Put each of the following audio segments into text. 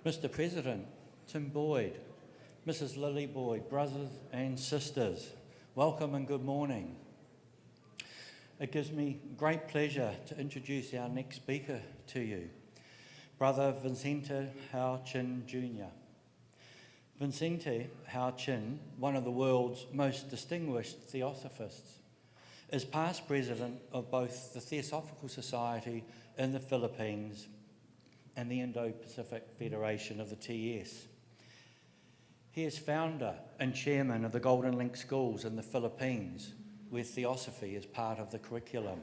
Mr. President, Tim Boyd, Mrs. Lily Boyd, brothers and sisters, welcome and good morning. It gives me great pleasure to introduce our next speaker to you, Brother Vincente Hao Jr. Vincente Hao, one of the world's most distinguished Theosophists, is past president of both the Theosophical Society in the Philippines and the Indo-Pacific Federation of the TS. He is founder and chairman of the Golden Link Schools in the Philippines, where Theosophy is part of the curriculum.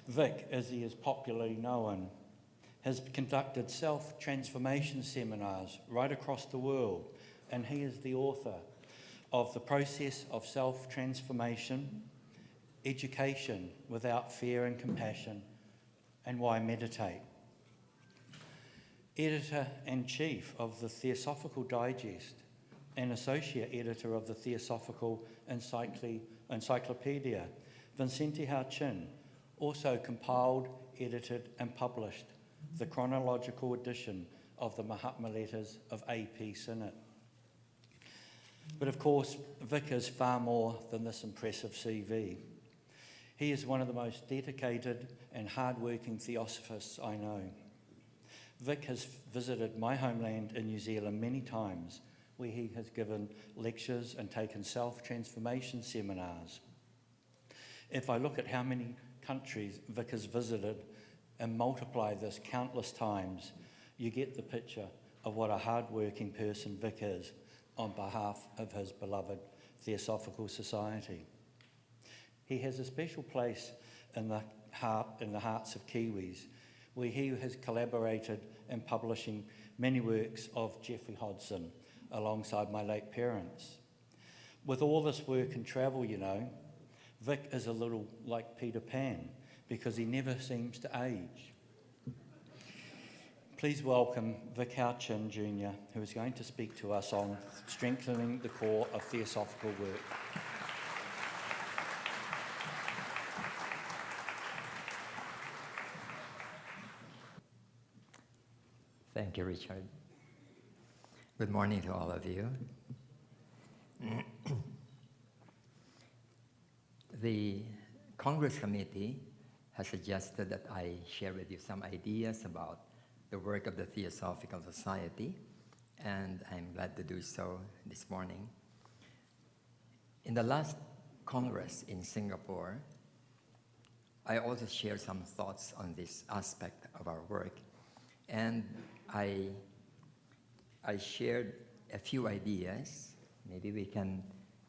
Vic, as he is popularly known, has conducted self-transformation seminars right across the world, and he is the author of The Process of Self-Transformation, Education Without Fear and Compassion, and Why Meditate. Editor-in-Chief of the Theosophical Digest and Associate Editor of the Theosophical Encyclopedia, Vincente Hao also compiled, edited and published the chronological edition of the Mahatma Letters of A.P. Sinnett. But of course, Vic is far more than this impressive CV. He is one of the most dedicated and hard-working Theosophists I know. Vic has visited my homeland in New Zealand many times, where he has given lectures and taken self-transformation seminars. If I look at how many countries Vic has visited and multiply this countless times, you get the picture of what a hard-working person Vic is on behalf of his beloved Theosophical Society. He has a special place in the hearts of Kiwis, where he has collaborated in publishing many works of Geoffrey Hodgson alongside my late parents. With all this work and travel, you know, Vic is a little like Peter Pan because he never seems to age. Please welcome Vic Hao Jr., who is going to speak to us on strengthening the core of Theosophical work. Thank you, Richard. Good morning to all of you. The Congress Committee has suggested that I share with you some ideas about the work of the Theosophical Society, and I'm glad to do so this morning. In the last Congress in Singapore, I also shared some thoughts on this aspect of our work, and I shared a few ideas. Maybe we can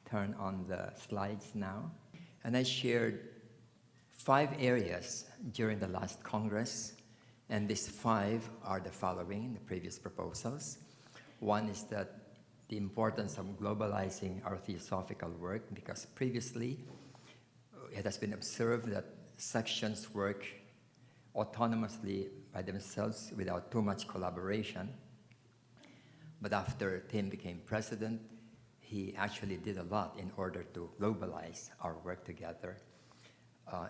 turn on the slides now. And I shared 5 areas during the last Congress, and these 5 are the following, the previous proposals. One is that the importance of globalizing our theosophical work, because previously it has been observed that sections work autonomously by themselves without too much collaboration. But after Tim became president, he actually did a lot in order to globalize our work together,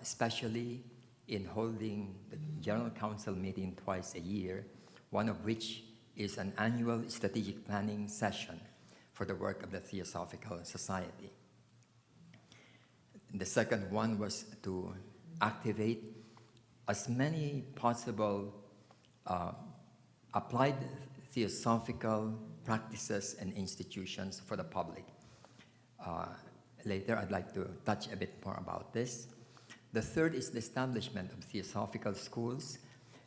especially in holding the General Council meeting twice a year, one of which is an annual strategic planning session for the work of the Theosophical Society. The second one was to activate as many possible applied theosophical practices and institutions for the public. Later, I'd like to touch a bit more about this. The third is the establishment of theosophical schools,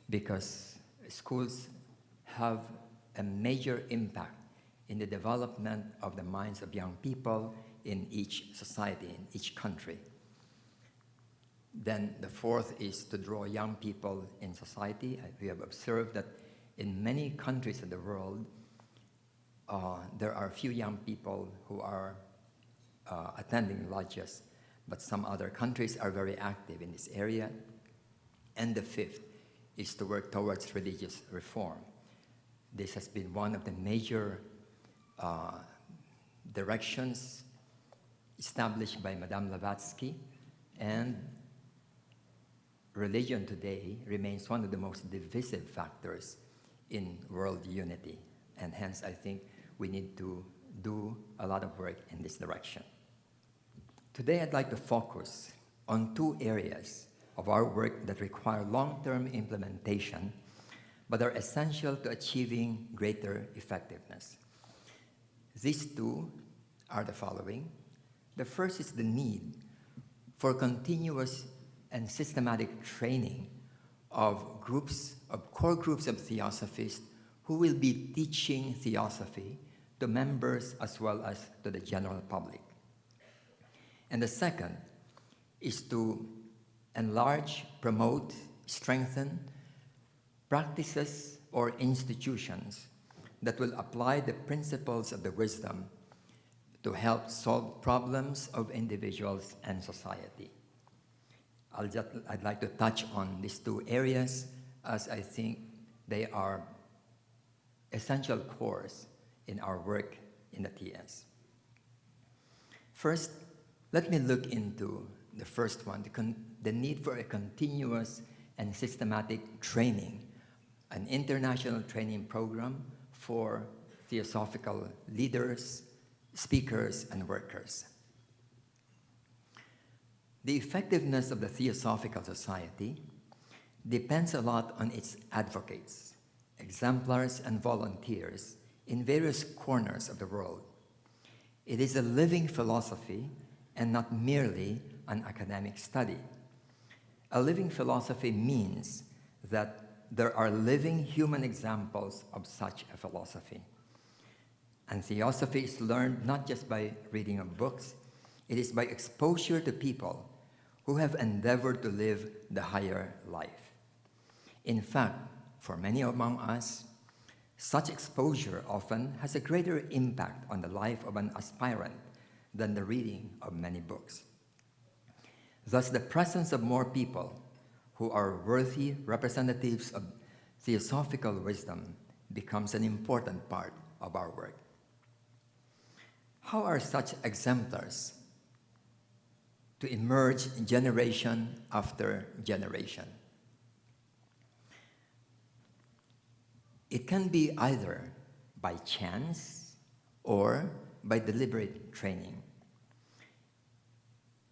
because schools have a major impact in the development of the minds of young people in each society, in each country. Then the fourth is to draw young people in society. We have observed that in many countries in the world, there are few young people who are attending lodges, but some other countries are very active in this area. And the fifth is to work towards religious reform. This has been one of the major directions established by Madame Blavatsky, and religion today remains one of the most divisive factors in world unity. And hence, I think we need to do a lot of work in this direction. Today, I'd like to focus on two areas of our work that require long-term implementation, but are essential to achieving greater effectiveness. These two are the following. The first is the need for continuous and systematic training of core groups of theosophists who will be teaching theosophy to members as well as to the general public. And the second is to enlarge, promote, strengthen practices or institutions that will apply the principles of the wisdom to help solve problems of individuals and society. I'd like to touch on these two areas as I think they are essential cores in our work in the TS. First, let me look into the first one, the need for a continuous and systematic training, an international training program for theosophical leaders, speakers, and workers. The effectiveness of the Theosophical Society depends a lot on its advocates, exemplars, and volunteers in various corners of the world. It is a living philosophy and not merely an academic study. A living philosophy means that there are living human examples of such a philosophy. And theosophy is learned not just by reading of books, it is by exposure to people who have endeavored to live the higher life. In fact, for many among us, such exposure often has a greater impact on the life of an aspirant than the reading of many books. Thus, the presence of more people who are worthy representatives of theosophical wisdom becomes an important part of our work. How are such exemplars to emerge generation after generation? It can be either by chance or by deliberate training.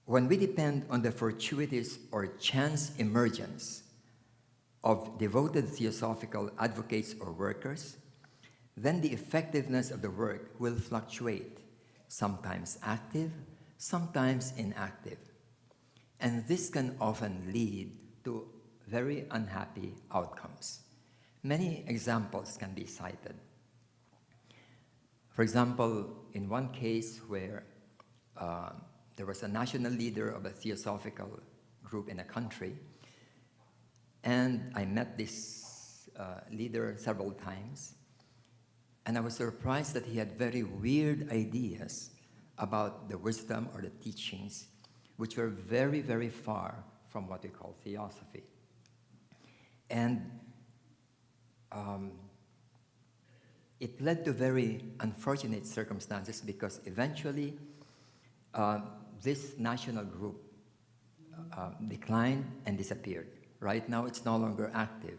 When we depend on the fortuitous or chance emergence of devoted theosophical advocates or workers, then the effectiveness of the work will fluctuate, sometimes active, sometimes inactive. And this can often lead to very unhappy outcomes. Many examples can be cited. For example, in one case where there was a national leader of a theosophical group in a country, and I met this leader several times, and I was surprised that he had very weird ideas about the wisdom or the teachings, which were very, very far from what we call theosophy. And it led to very unfortunate circumstances because eventually this national group declined and disappeared. Right now, it's no longer active.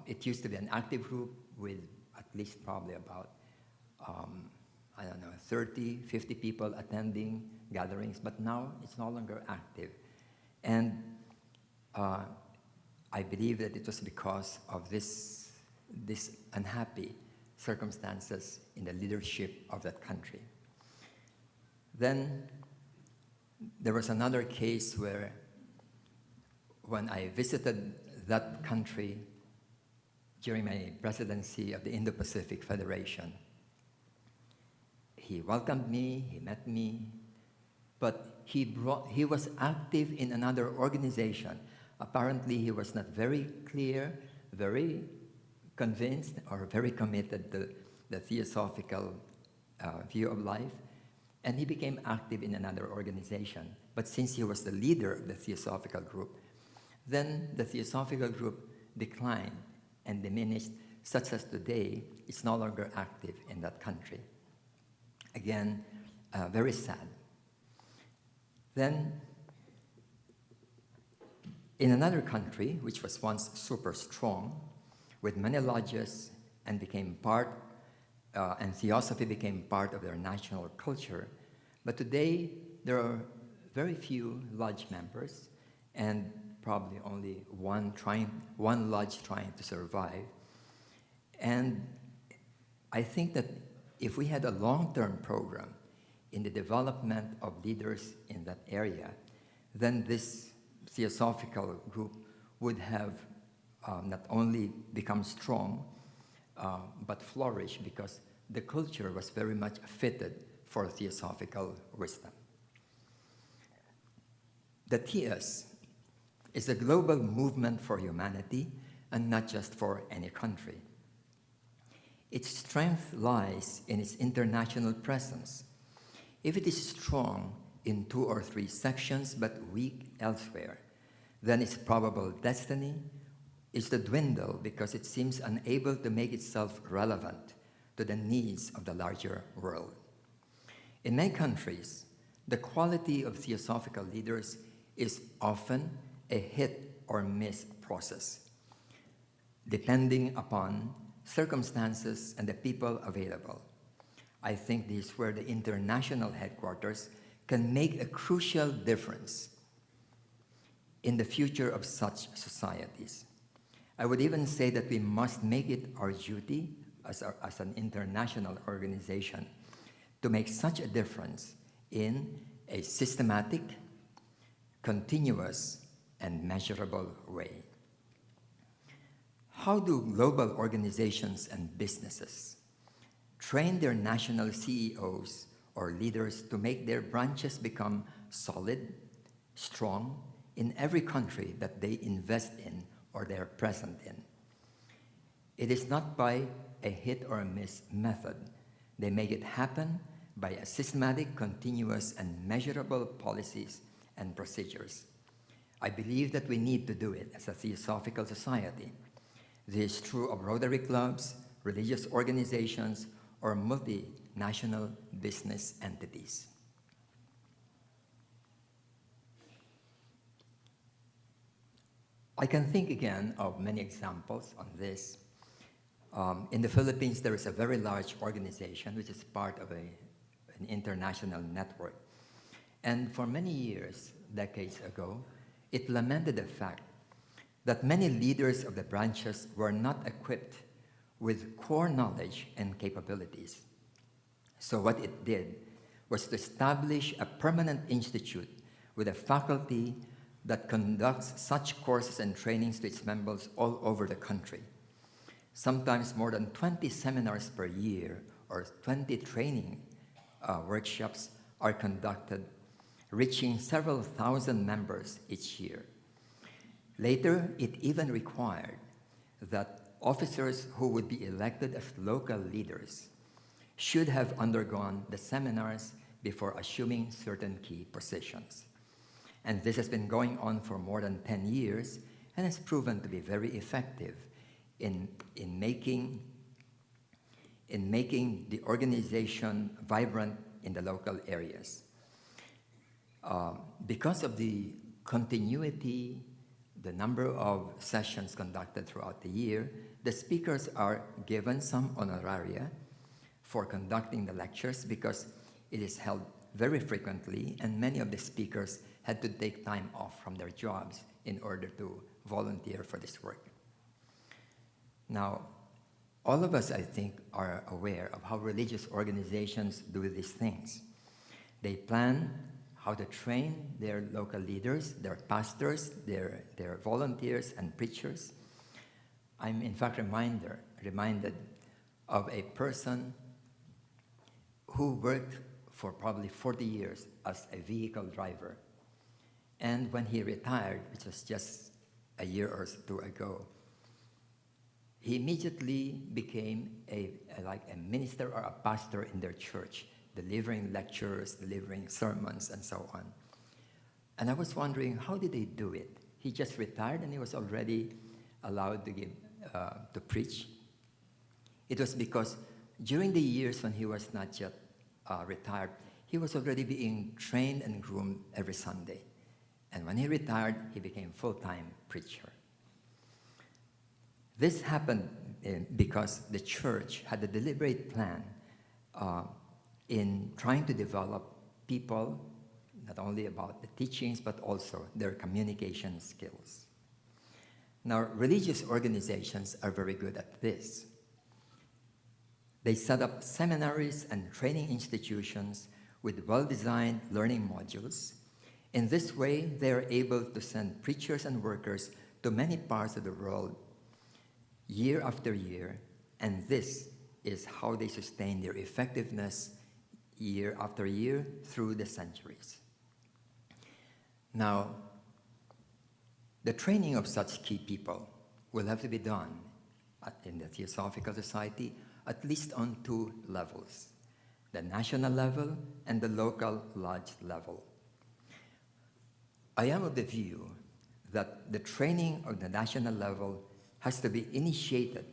It used to be an active group with at least probably about, 30, 50 people attending gatherings, but now it's no longer active. And I believe that it was because of this unhappy circumstances in the leadership of that country. Then there was another case where when I visited that country during my presidency of the Indo-Pacific Federation, he welcomed me, he met me, but he was active in another organization. Apparently, he was not very clear, very convinced, or very committed to the theosophical view of life, and he became active in another organization. But since he was the leader of the theosophical group, then the theosophical group declined and diminished, such as today, it's no longer active in that country. Again, very sad. Then, in another country, which was once super strong, with many lodges and became part, and Theosophy became part of their national culture. But today, there are very few lodge members and probably only one lodge trying to survive. And I think that if we had a long-term program in the development of leaders in that area, then this Theosophical group would have not only become strong, but flourish, because the culture was very much fitted for Theosophical wisdom. The Theos is a global movement for humanity and not just for any country. Its strength lies in its international presence. If it is strong in 2 or 3 sections but weak elsewhere, then its probable destiny is to dwindle because it seems unable to make itself relevant to the needs of the larger world. In many countries, the quality of Theosophical leaders is often a hit or miss process, depending upon circumstances and the people available. I think this is where the international headquarters can make a crucial difference in the future of such societies. I would even say that we must make it our duty as an international organization to make such a difference in a systematic, continuous, and measurable way. How do global organizations and businesses train their national CEOs or leaders to make their branches become solid, strong in every country that they invest in or they are present in? It is not by a hit or a miss method. They make it happen by a systematic, continuous, and measurable policies and procedures. I believe that we need to do it as a Theosophical society. This is true of Rotary clubs, religious organizations, or multinational business entities. I can think again of many examples on this. In the Philippines, there is a very large organization which is part of an international network. And for many years, decades ago, it lamented the fact that many leaders of the branches were not equipped with core knowledge and capabilities. So what it did was to establish a permanent institute with a faculty that conducts such courses and trainings to its members all over the country. Sometimes more than 20 seminars per year or 20 training workshops are conducted, reaching several thousand members each year. Later, it even required that officers who would be elected as local leaders should have undergone the seminars before assuming certain key positions. And this has been going on for more than 10 years and has proven to be very effective in making the organization vibrant in the local areas. Because of the continuity, the number of sessions conducted throughout the year, the speakers are given some honoraria for conducting the lectures because it is held very frequently, and many of the speakers had to take time off from their jobs in order to volunteer for this work. Now, all of us, I think, are aware of how religious organizations do these things. They plan how to train their local leaders, their pastors, their volunteers and preachers. I'm in fact reminded of a person who worked for probably 40 years as a vehicle driver. And when he retired, which was just a year or two ago, he immediately became like a minister or a pastor in their church, delivering lectures, delivering sermons, and so on. And I was wondering, how did he do it? He just retired and he was already allowed to preach. It was because during the years when he was not yet retired, he was already being trained and groomed every Sunday. And when he retired, he became a full-time preacher. This happened because the church had a deliberate plan in trying to develop people, not only about the teachings, but also their communication skills. Now, religious organizations are very good at this. They set up seminaries and training institutions with well-designed learning modules. In this way, they are able to send preachers and workers to many parts of the world year after year, and this is how they sustain their effectiveness year after year through the centuries. Now, the training of such key people will have to be done in the Theosophical Society at least on 2 levels, the national level and the local lodge level. I am of the view that the training of the national level has to be initiated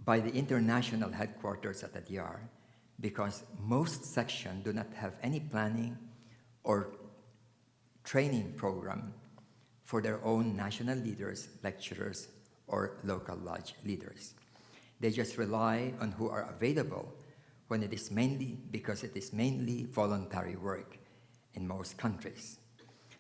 by the international headquarters at Adyar, because most sections do not have any planning or training program for their own national leaders, lecturers, or local lodge leaders. They just rely on who are available when it is mainly voluntary work in most countries.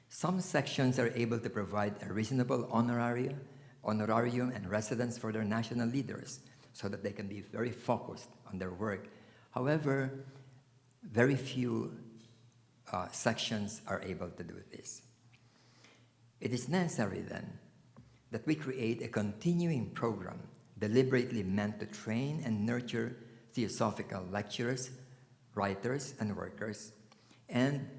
Some sections are able to provide a reasonable honorarium and residence for their national leaders so that they can be very focused on their work. However, very few sections are able to do this. It is necessary then that we create a continuing program deliberately meant to train and nurture theosophical lecturers, writers, and workers, and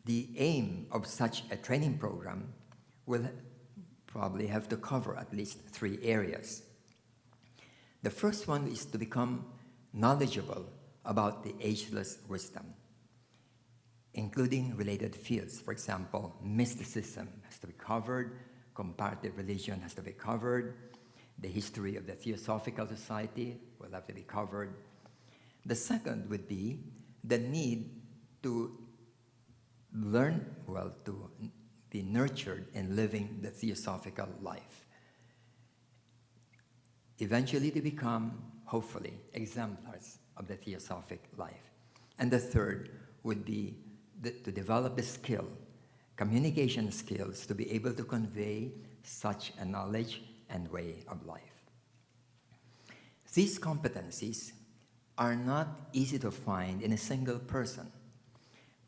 the aim of such a training program will probably have to cover at least 3 areas. The first one is to become knowledgeable about the ageless wisdom, including related fields. For example, mysticism has to be covered, comparative religion has to be covered, the history of the Theosophical Society will have to be covered. The second would be the need to learn, to be nurtured in living the theosophical life. Eventually to become, hopefully, exemplars of the theosophic life. And the third would be to develop the skill, communication skills, to be able to convey such a knowledge and way of life. These competencies are not easy to find in a single person,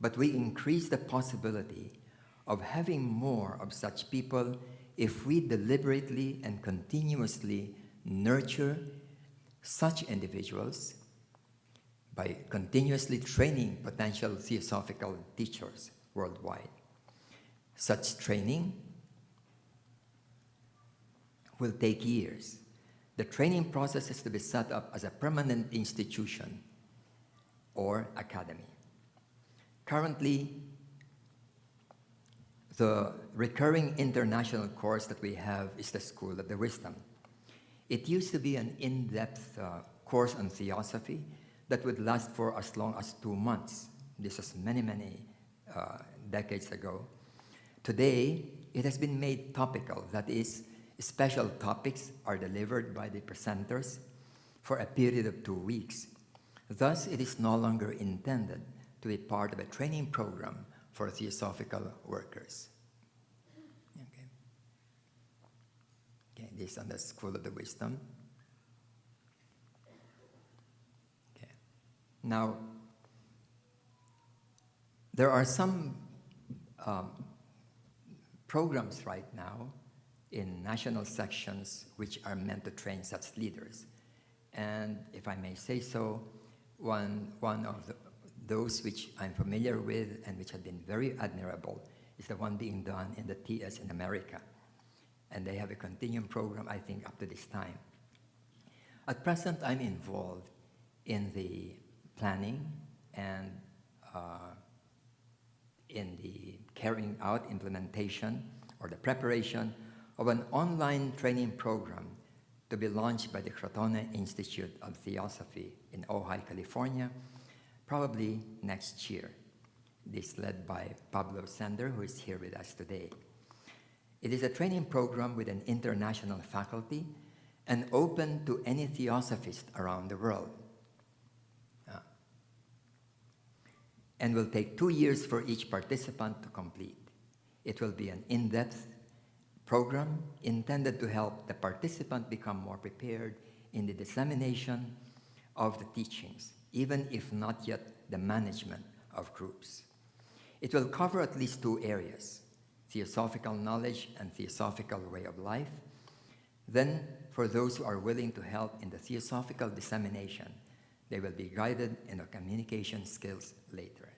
but we increase the possibility of having more of such people if we deliberately and continuously nurture such individuals by continuously training potential theosophical teachers worldwide. Such training will take years. The training process is to be set up as a permanent institution or academy. Currently, the recurring international course that we have is the School of the Wisdom. It used to be an in-depth course on theosophy that would last for as long as 2 months. This was many decades ago. Today, it has been made topical. That is, special topics are delivered by the presenters for a period of 2 weeks. Thus, it is no longer intended to be part of a training program for theosophical workers. Okay, this is on the School of the Wisdom. Okay. Now, there are some programs right now in national sections which are meant to train such leaders. And if I may say so, one of those which I'm familiar with and which have been very admirable is the one being done in the TS in America. And they have a continuum program, I think, up to this time. At present, I'm involved in the planning and in the carrying out implementation or the preparation of an online training program to be launched by the Crotone Institute of Theosophy in Ojai, California, probably next year. This led by Pablo Sender, who is here with us today. It is a training program with an international faculty and open to any theosophist around the world. And will take 2 years for each participant to complete. It will be an in-depth program intended to help the participant become more prepared in the dissemination of the teachings, even if not yet the management of groups. It will cover at least 2 areas, theosophical knowledge and theosophical way of life. Then, for those who are willing to help in the theosophical dissemination, they will be guided in the communication skills later.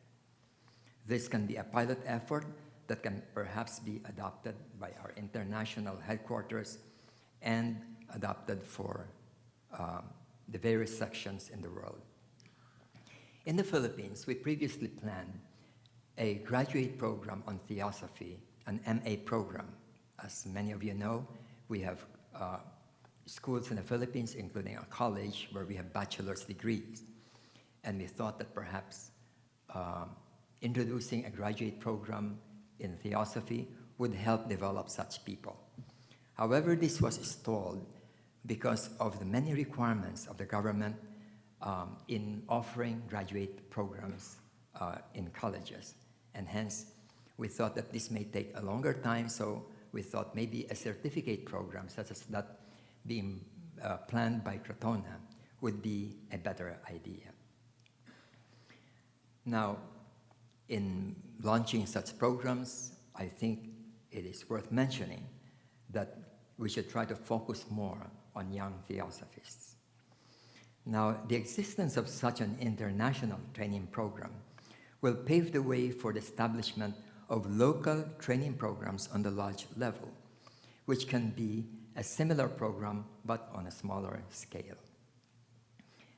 This can be a pilot effort that can perhaps be adopted by our international headquarters and adopted for the various sections in the world. In the Philippines, we previously planned a graduate program on theosophy, an MA program. As many of you know, we have schools in the Philippines, including a college where we have bachelor's degrees. And we thought that perhaps introducing a graduate program in theosophy would help develop such people. However, this was stalled because of the many requirements of the government in offering graduate programs in colleges. And hence, we thought that this may take a longer time, so we thought maybe a certificate program such as that being planned by Crotona would be a better idea. Now, in launching such programs, I think it is worth mentioning that we should try to focus more on young theosophists. Now, the existence of such an international training program will pave the way for the establishment of local training programs on the lodge level, which can be a similar program but on a smaller scale.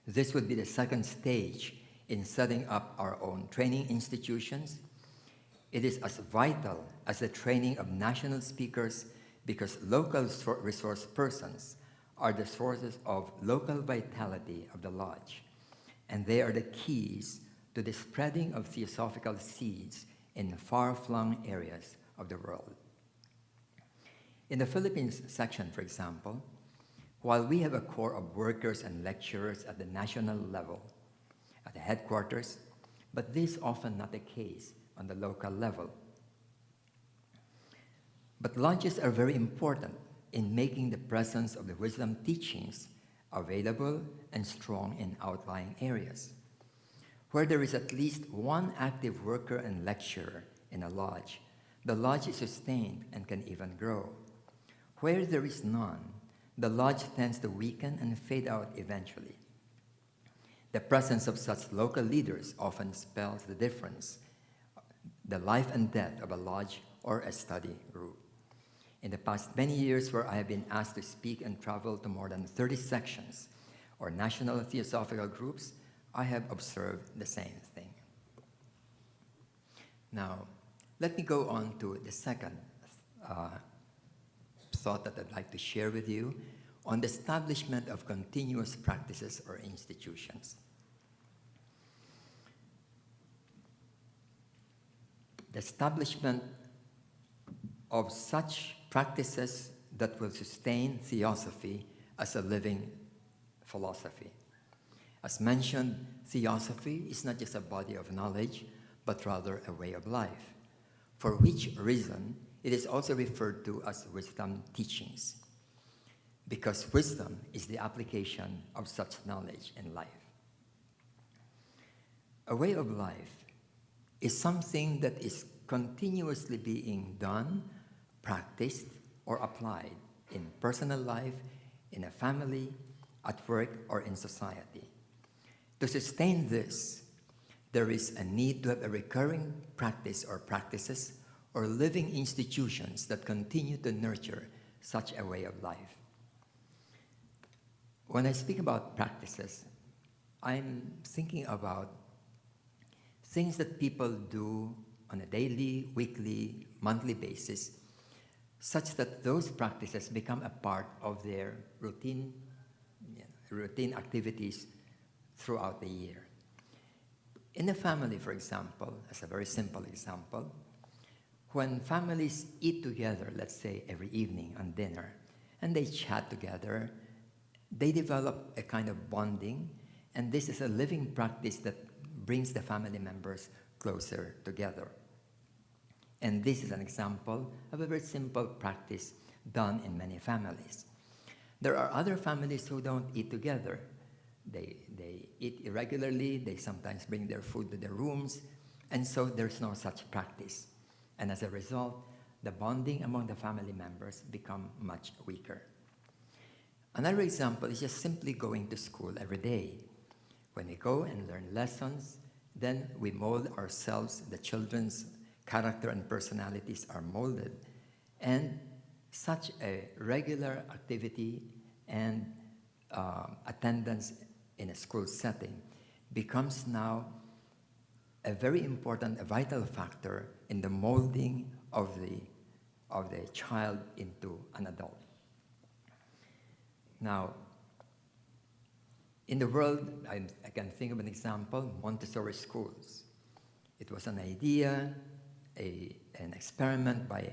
This would be the second stage in setting up our own training institutions. It is as vital as the training of national speakers because local resource persons are the sources of local vitality of the lodge, and they are the keys to the spreading of theosophical seeds in far-flung areas of the world. In the Philippines section, for example, while we have a core of workers and lecturers at the national level, at the headquarters, but this is often not the case on the local level. But lodges are very important in making the presence of the wisdom teachings available and strong in outlying areas. Where there is at least one active worker and lecturer in a lodge, the lodge is sustained and can even grow. Where there is none, the lodge tends to weaken and fade out eventually. The presence of such local leaders often spells the difference, the life and death of a lodge or a study group. In the past many years where I have been asked to speak and travel to more than 30 sections or national theosophical groups, I have observed the same thing. Now, let me go on to the second thought that I'd like to share with you on the establishment of continuous practices or institutions. The establishment of such practices that will sustain theosophy as a living philosophy. As mentioned, theosophy is not just a body of knowledge, but rather a way of life, for which reason it is also referred to as wisdom teachings, because wisdom is the application of such knowledge in life. A way of life is something that is continuously being done, practiced, or applied in personal life, in a family, at work, or in society. To sustain this, there is a need to have a recurring practice or practices or living institutions that continue to nurture such a way of life. When I speak about practices, I'm thinking about things that people do on a daily, weekly, monthly basis, such that those practices become a part of their routine activities throughout the year. In a family, for example, as a very simple example, when families eat together, let's say every evening on dinner, and they chat together, they develop a kind of bonding, and this is a living practice that brings the family members closer together. And this is an example of a very simple practice done in many families. There are other families who don't eat together. They eat irregularly, they sometimes bring their food to their rooms, and so there's no such practice. And as a result, the bonding among the family members become much weaker. Another example is just simply going to school every day. When we go and learn lessons, then we mold ourselves, the children's character and personalities are molded, and such a regular activity and attendance in a school setting becomes now a very important, a vital factor in the molding of the child into an adult. Now, in the world, I can think of an example, Montessori schools. It was an idea, an experiment by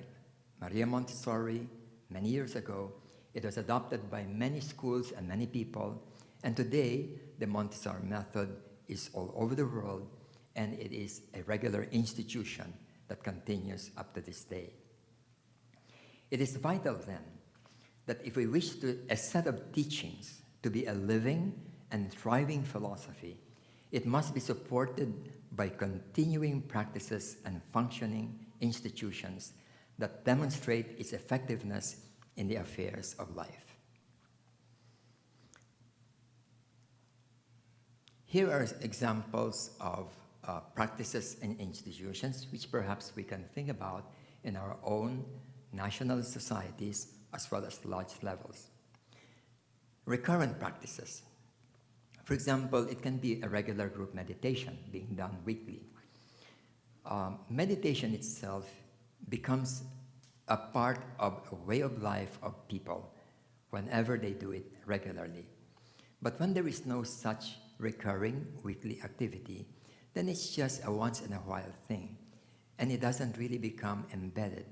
Maria Montessori many years ago. It was adopted by many schools and many people, and today the Montessori method is all over the world, and it is a regular institution that continues up to this day. It is vital then that if we wish a set of teachings to be a living and thriving philosophy, it must be supported by continuing practices and functioning institutions that demonstrate its effectiveness in the affairs of life. Here are examples of practices and institutions which perhaps we can think about in our own national societies as well as large levels. Recurrent practices. For example, it can be a regular group meditation being done weekly. Meditation itself becomes a part of a way of life of people whenever they do it regularly. But when there is no such recurring weekly activity, then it's just a once-in-a-while thing, and it doesn't really become embedded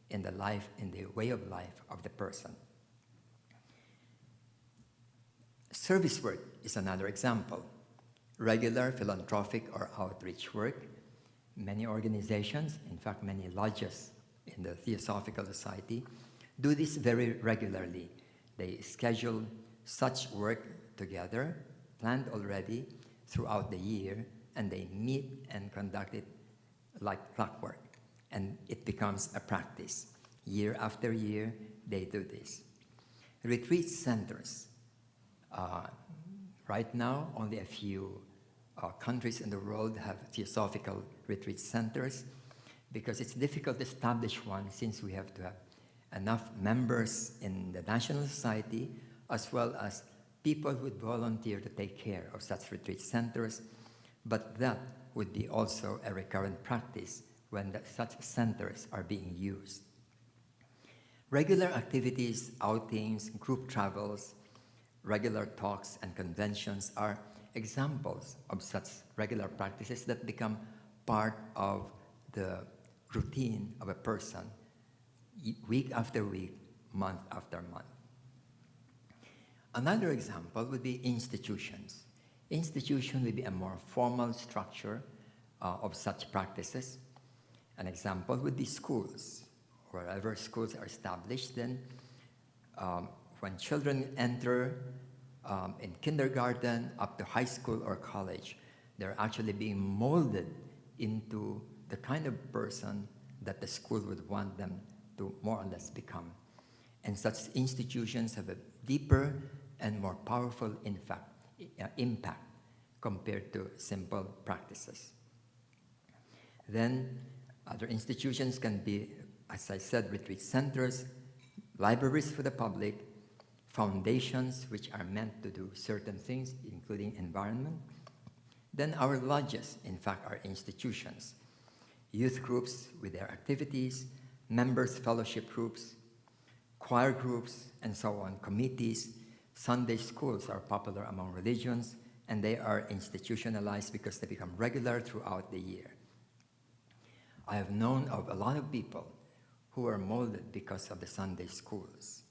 in the life, in the way of life of the person. Service work is another example. Regular philanthropic or outreach work. Many organizations, in fact many lodges in the Theosophical Society, do this very regularly. They schedule such work together, planned already throughout the year, and they meet and conduct it like clockwork. And it becomes a practice. Year after year, they do this. Retreat centers. Right now, only a few countries in the world have Theosophical retreat centers because it's difficult to establish one since we have to have enough members in the national society as well as people who would volunteer to take care of such retreat centers. But that would be also a recurrent practice when such centers are being used. Regular activities, outings, group travels, regular talks and conventions are examples of such regular practices that become part of the routine of a person, week after week, month after month. Another example would be institutions. Institution would be a more formal structure of such practices. An example would be schools. Wherever schools are established, then when children enter in kindergarten up to high school or college, they're actually being molded into the kind of person that the school would want them to more or less become. And such institutions have a deeper and more powerful impact compared to simple practices. Then other institutions can be, as I said, retreat centers, libraries for the public, foundations which are meant to do certain things, including environment. Then our lodges, in fact, are institutions. Youth groups with their activities, members' fellowship groups, choir groups, and so on, committees. Sunday schools are popular among religions, and they are institutionalized because they become regular throughout the year. I have known of a lot of people who were molded because of the Sunday schools.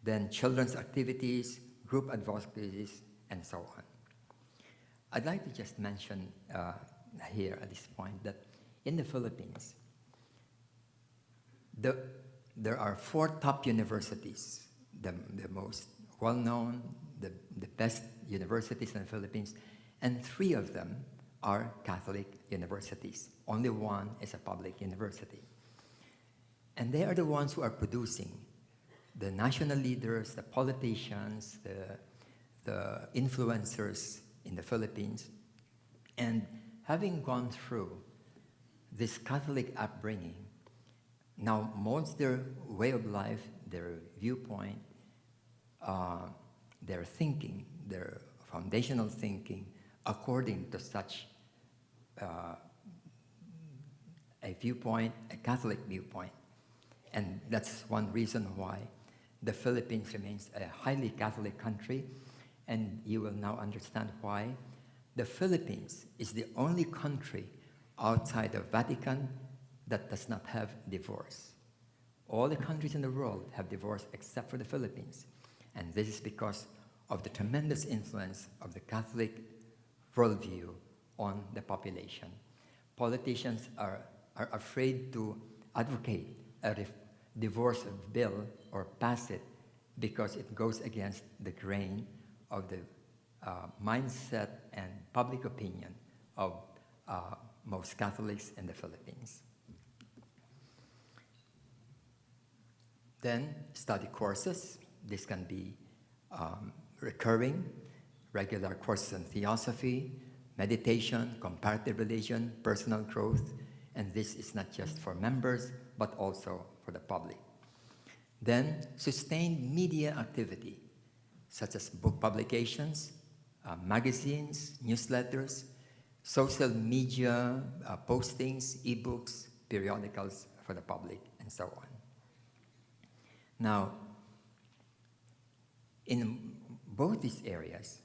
Then children's activities, group advocacies, and so on. I'd like to just mention here at this point that in the Philippines, there are 4 top universities, the most well-known, the best universities in the Philippines, and 3 of them are Catholic universities. Only 1 is a public university. And they are the ones who are producing the national leaders, the politicians, the influencers in the Philippines. And having gone through this Catholic upbringing, now molds their way of life, their viewpoint, their thinking, their foundational thinking, according to such a viewpoint, a Catholic viewpoint. And that's one reason why the Philippines remains a highly Catholic country, and you will now understand why the Philippines is the only country outside the Vatican that does not have divorce. All the countries in the world have divorce except for the Philippines. And this is because of the tremendous influence of the Catholic worldview on the population. Politicians are afraid to advocate a divorce bill or pass it because it goes against the grain of the mindset and public opinion of most Catholics in the Philippines. Then study courses. This can be recurring, regular courses in theosophy, meditation, comparative religion, personal growth, and this is not just for members, but also for the public. Then sustained media activity, such as book publications, magazines, newsletters, social media postings, ebooks, periodicals for the public, and so on. Now, in both these areas,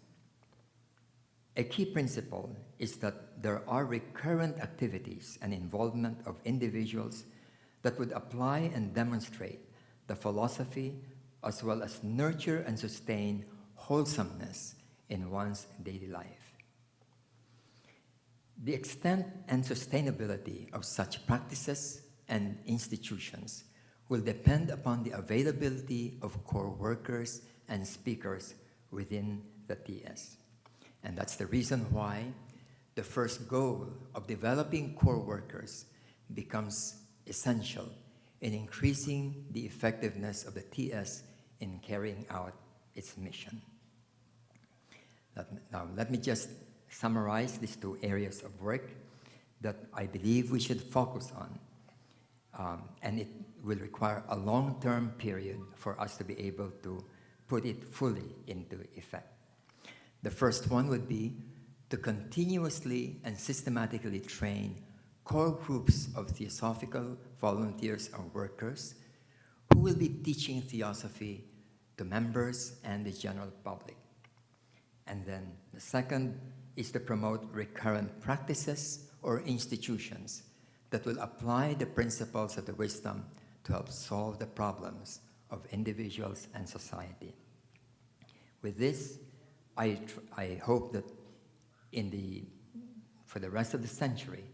a key principle is that there are recurrent activities and involvement of individuals that would apply and demonstrate the philosophy as well as nurture and sustain wholesomeness in one's daily life. The extent and sustainability of such practices and institutions will depend upon the availability of core workers and speakers within the TS. And that's the reason why the first goal of developing core workers becomes essential in increasing the effectiveness of the TS in carrying out its mission. Now, let me just summarize these 2 areas of work that I believe we should focus on. And it will require a long-term period for us to be able to put it fully into effect. The first one would be to continuously and systematically train core groups of theosophical volunteers and workers who will be teaching theosophy to members and the general public. And then the second is to promote recurrent practices or institutions that will apply the principles of the wisdom to help solve the problems of individuals and society. With this, I hope that for the rest of the century,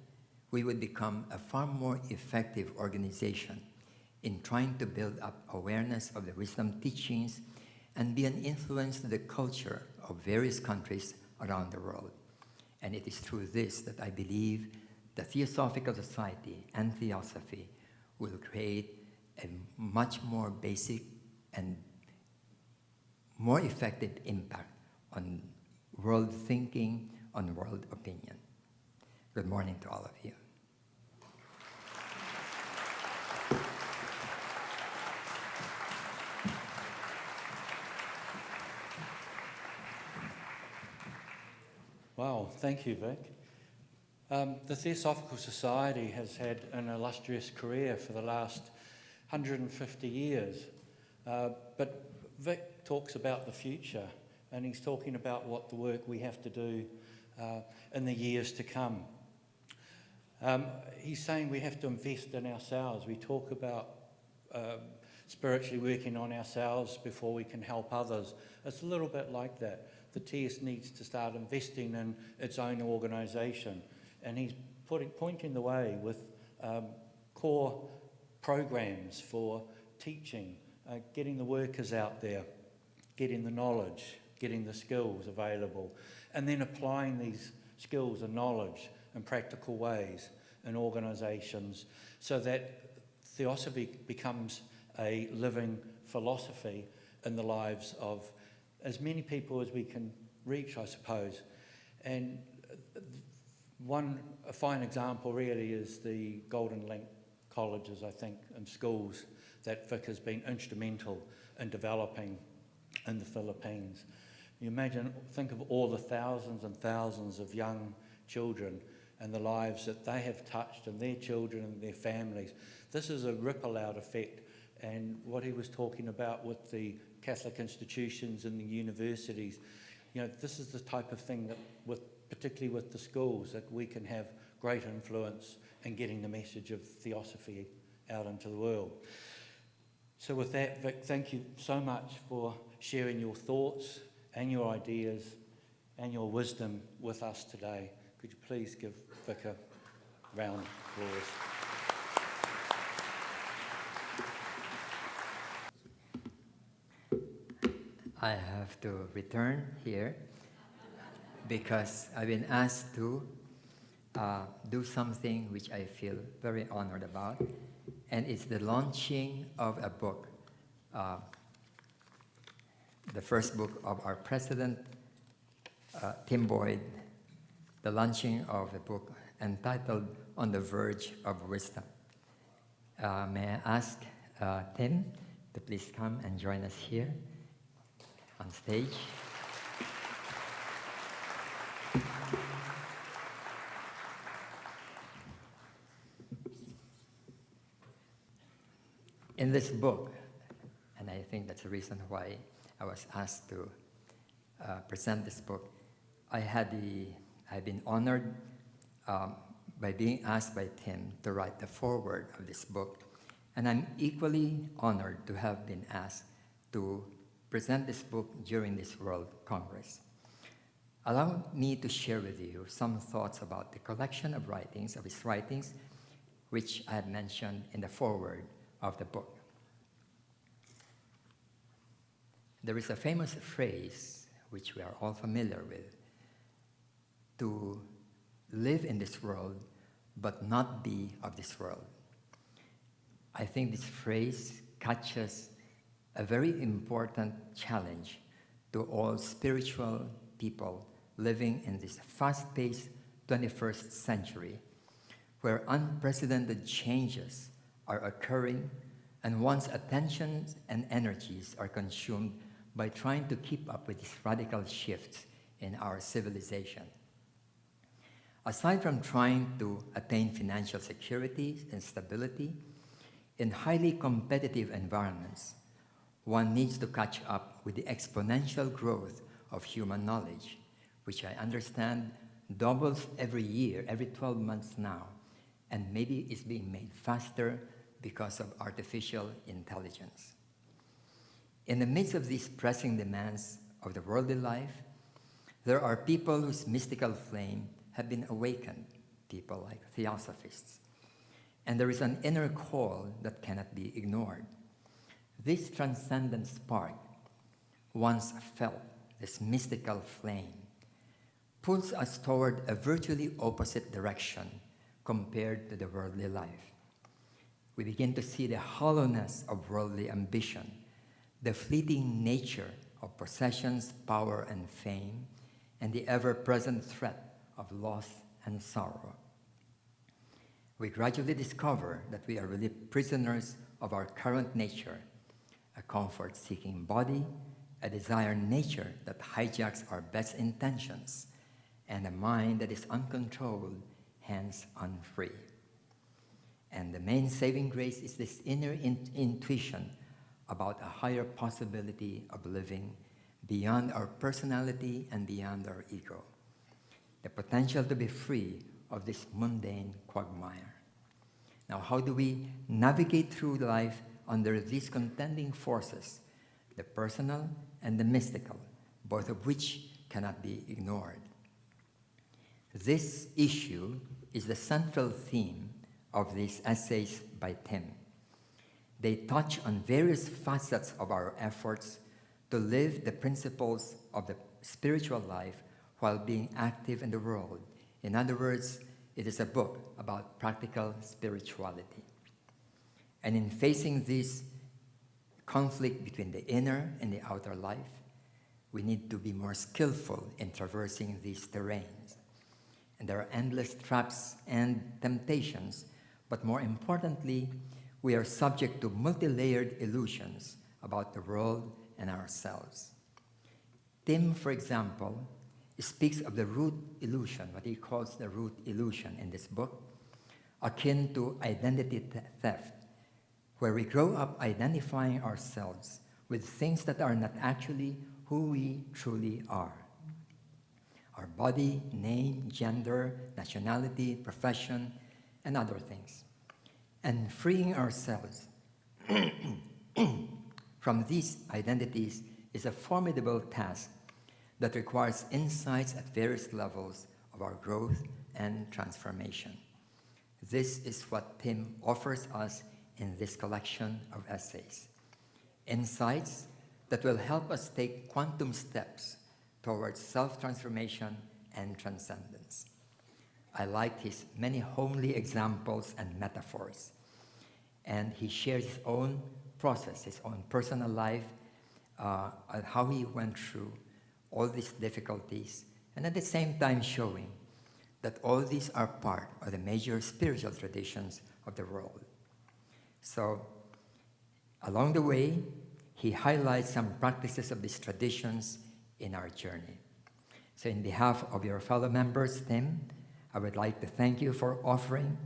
we would become a far more effective organization in trying to build up awareness of the wisdom teachings and be an influence to the culture of various countries around the world. And it is through this that I believe the Theosophical Society and Theosophy will create a much more basic and more effective impact on world thinking, on world opinion. Good morning to all of you. Wow, thank you, Vic. The Theosophical Society has had an illustrious career for the last 150 years, but Vic talks about the future, and he's talking about what the work we have to do in the years to come. He's saying we have to invest in ourselves. We talk about spiritually working on ourselves before we can help others. It's a little bit like that. The TS needs to start investing in its own organisation, and he's pointing the way with core programs for teaching, getting the workers out there, getting the knowledge, getting the skills available, and then applying these skills and knowledge in practical ways in organisations so that Theosophy becomes a living philosophy in the lives of as many people as we can reach, I suppose. And a fine example really is the Golden Link colleges, I think, and schools that Vic has been instrumental in developing in the Philippines. You think of all the thousands and thousands of young children and the lives that they have touched, and their children and their families. This is a ripple-out effect, and what he was talking about with the Catholic institutions and the universities, this is the type of thing that, particularly with the schools, that we can have great influence in getting the message of Theosophy out into the world. So with that, Vic, thank you so much for sharing your thoughts and your ideas and your wisdom with us today. Could you please give Vic a round of applause? I have to return here because I've been asked to do something which I feel very honored about, and it's the launching of a book, the first book of our president, Tim Boyd, the launching of a book entitled On the Verge of Wisdom. May I ask Tim to please come and join us here on stage. In this book, and I think that's the reason why I was asked to present this book, I've been honored by being asked by Tim to write the foreword of this book, and I'm equally honored to have been asked to present this book during this World Congress. Allow me to share with you some thoughts about the collection of his writings, which I have mentioned in the foreword of the book. There is a famous phrase, which we are all familiar with, to live in this world, but not be of this world. I think this phrase catches a very important challenge to all spiritual people living in this fast-paced 21st century, where unprecedented changes are occurring and one's attention and energies are consumed by trying to keep up with these radical shifts in our civilization. Aside from trying to attain financial security and stability, in highly competitive environments, one needs to catch up with the exponential growth of human knowledge, which I understand doubles every year, every 12 months now, and maybe is being made faster because of artificial intelligence. In the midst of these pressing demands of the worldly life, there are people whose mystical flame have been awakened, people like Theosophists. And there is an inner call that cannot be ignored. This transcendent spark, once felt, this mystical flame, pulls us toward a virtually opposite direction compared to the worldly life. We begin to see the hollowness of worldly ambition, the fleeting nature of possessions, power, and fame, and the ever-present threat of loss and sorrow. We gradually discover that we are really prisoners of our current nature, a comfort-seeking body, a desired nature that hijacks our best intentions, and a mind that is uncontrolled, hence unfree. And the main saving grace is this inner intuition about a higher possibility of living beyond our personality and beyond our ego. The potential to be free of this mundane quagmire. Now, how do we navigate through life under these contending forces, the personal and the mystical, both of which cannot be ignored? This issue is the central theme of these essays by Tim. They touch on various facets of our efforts to live the principles of the spiritual life while being active in the world. In other words, it is a book about practical spirituality. And in facing this conflict between the inner and the outer life, we need to be more skillful in traversing these terrains. And there are endless traps and temptations, but more importantly, we are subject to multi-layered illusions about the world and ourselves. Tim, for example, speaks of the root illusion, what he calls the root illusion in this book, akin to identity theft, where we grow up identifying ourselves with things that are not actually who we truly are. Our body, name, gender, nationality, profession, and other things. And freeing ourselves from these identities is a formidable task that requires insights at various levels of our growth and transformation. This is what Tim offers us in this collection of essays. Insights that will help us take quantum steps towards self-transformation and transcendence. I liked his many homely examples and metaphors. And he shares his own process, his own personal life, and how he went through all these difficulties, and at the same time showing that all these are part of the major spiritual traditions of the world. So, along the way, he highlights some practices of these traditions in our journey. So in behalf of your fellow members, Tim, I would like to thank you for offering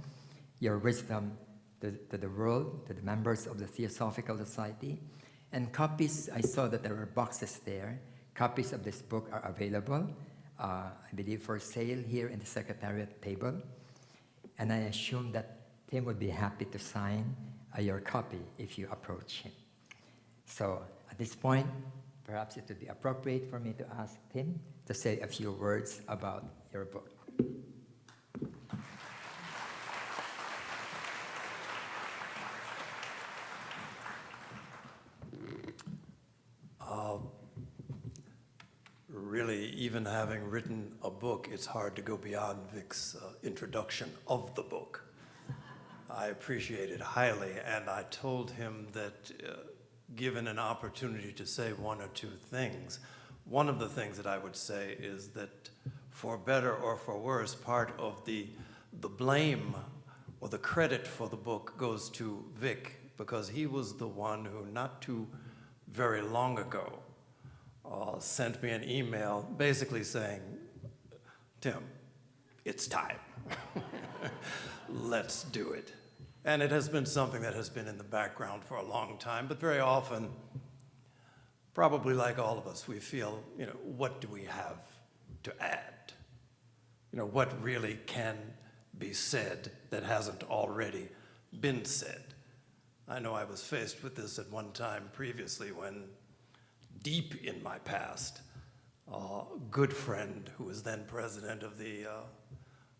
your wisdom to the world, to the members of the Theosophical Society. And copies, I saw that there were boxes there. Copies of this book are available, I believe for sale here in the Secretariat table. And I assume that Tim would be happy to sign your copy if you approach him. So at this point, perhaps it would be appropriate for me to ask Tim to say a few words about your book. Really, even having written a book, it's hard to go beyond Vic's introduction of the book. I appreciate it highly, and I told him that given an opportunity to say one or two things, one of the things that I would say is that for better or for worse, part of the blame or the credit for the book goes to Vic, because he was the one who not too very long ago sent me an email basically saying, Tim, it's time. Let's do it. And it has been something that has been in the background for a long time, but very often, probably like all of us, we feel, what do we have to add? What really can be said that hasn't already been said? I know I was faced with this at one time previously when, deep in my past, a good friend who was then president of the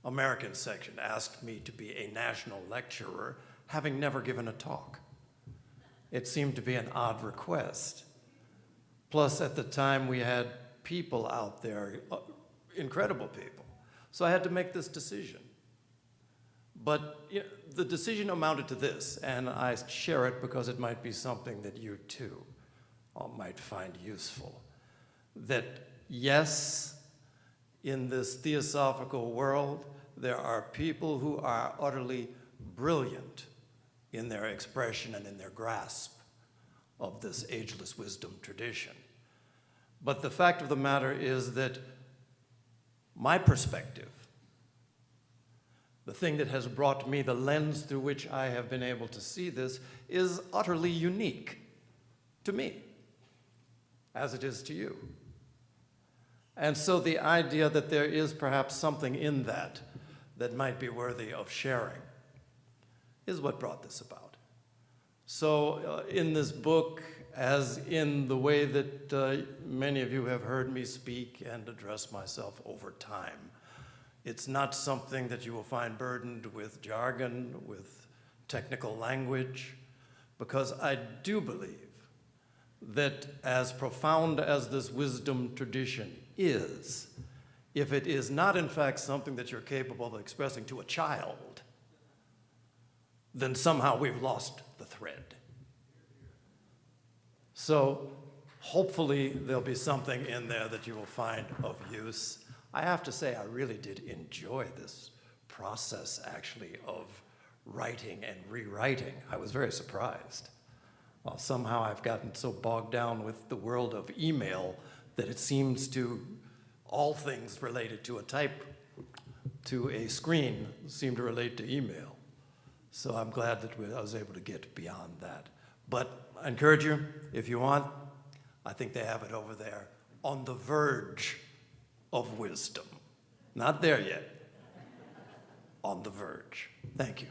American section asked me to be a national lecturer, having never given a talk. It seemed to be an odd request. Plus, at the time, we had people out there, incredible people. So I had to make this decision. But the decision amounted to this, and I share it because it might be something that you too might find useful. That yes, in this theosophical world, there are people who are utterly brilliant in their expression and in their grasp of this ageless wisdom tradition. But the fact of the matter is that my perspective, the thing that has brought me the lens through which I have been able to see this, is utterly unique to me, as it is to you. And so the idea that there is perhaps something in that that might be worthy of sharing is what brought this about. So in this book, as in the way that many of you have heard me speak and address myself over time, it's not something that you will find burdened with jargon, with technical language, because I do believe that as profound as this wisdom tradition is, if it is not in fact something that you're capable of expressing to a child, then somehow we've lost the thread. So hopefully there'll be something in there that you will find of use. I have to say, I really did enjoy this process, actually, of writing and rewriting. I was very surprised. Well, somehow I've gotten so bogged down with the world of email that it seems to, all things related to a type, to a screen, seem to relate to email. So I'm glad that I was able to get beyond that. But I encourage you, if you want, I think they have it over there, on the verge of wisdom. Not there yet, on the verge. Thank you.